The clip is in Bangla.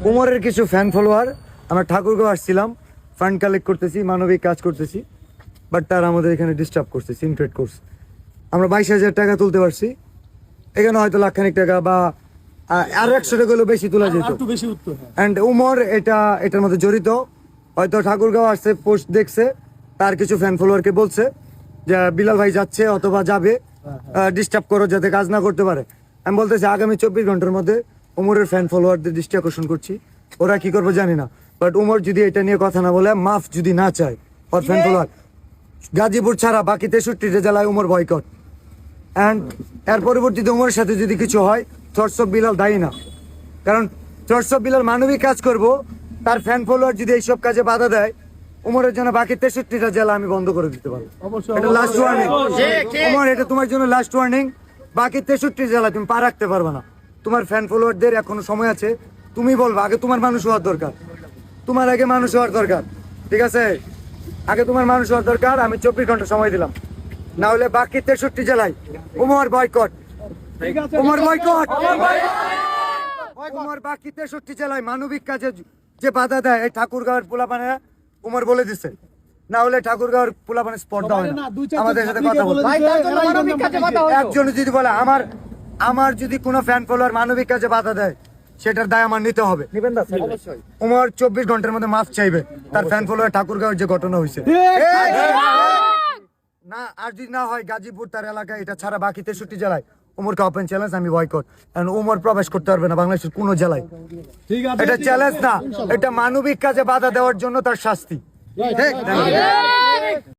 উমরের কিছু ফ্যান ফলোয়ার, আমরা ঠাকুরগাঁও আসছিলাম, ফান্ড কালেক্ট করতেছি, মানবিক কাজ করতেছি, বাট তারা আমাদের এখানে ডিস্টার্ব করছে, সিনক্রেট করছে। আমরা 22,000 টাকা তুলতে পারছি, এখানে হয়তো লাখখানিক টাকা বা আর 100 টাকা হলেও বেশি তোলা যেত। অ্যান্ড উমর এটার মধ্যে জড়িত, হয়তো ঠাকুরগাঁও আসছে, পোস্ট দেখছে, তার কিছু ফ্যান ফলোয়ারকে বলছে যে বিলাল ভাই যাচ্ছে অথবা যাবে, ডিস্টার্ব করো যাতে কাজ না করতে পারে। আমি বলতেছি আগামী 24 ঘন্টার মধ্যে উমরের ফ্যান ফলোয়ারদের দৃষ্টি আকর্ষণ করছি, ওরা কি করবে জানি না, বাট উমর যদি এটা নিয়ে কথা না বলে, মাফ যদি না চায় ওর ফ্যান ফলোয়ার, গাজীপুর ছাড়া বাকি 63টা জেলায় উমর বয়কট। অ্যান্ড এর পরবর্তীতে উমরের সাথে যদি কিছু হয়, থটস অফ বিলাল দায়ী না, কারণ থটস অফ বিলাল মানবিক কাজ করব, তার ফ্যান ফলোয়ার যদি এইসব কাজে বাধা দেয়, উমরের জন্য বাকি 63টা জেলা আমি বন্ধ করে দিতে পারবো। এটা লাস্ট ওয়ার্নিং উমর, এটা তোমার জন্য লাস্ট ওয়ার্নিং। বাকি 63 জেলা তুমি পা রাখতে পারবে না। তোমার ফ্যান ফলোয়ারদের এখনো সময় আছে, তুমি বলবো, আগে তোমার মানুষ হওয়ার দরকার, তোমার আগে মানুষ হওয়ার দরকার, ঠিক আছে? আগে তোমার মানুষ হওয়ার দরকার। আমি 24 ঘন্টা সময় দিলাম, না হলে বাকি 63 জেলায় উমর বয়কট, উমর বয়কট, উমর বাকি 63 জেলায় মানবিক কাজে যে বাধা দেয়, এই ঠাকুরগাঁওয়ের পোলাপানে উমর বলে দিছে, না হলে ঠাকুরগাঁওয়ের পোলাপানে স্পর্ধা হয় না আমাদের সাথে কথা বলতে। একজন যদি বলে আমার যদি কোনো ফ্যান ফলোয়ার মানবিক কাজে বাধা দেয়, সেটার দায় আমার নিতে হবে। উমর 24 ঘন্টার মধ্যে মাফ চাইবে তার ফ্যান ফলোয়ার ঠাকুরগাঁওয়ের যে ঘটনা হয়েছে না, আর যদি না হয় গাজীপুর তার এলাকায়, এটা ছাড়া বাকি 63 জেলায় উমরকে ওপেন চ্যালেঞ্জ, আমি বয়কট। কারণ উমর প্রবেশ করতে পারবে না বাংলাদেশের কোনো জেলায়। এটা চ্যালেঞ্জ না, এটা মানবিক কাজে বাধা দেওয়ার জন্য তার শাস্তি। ঠিক।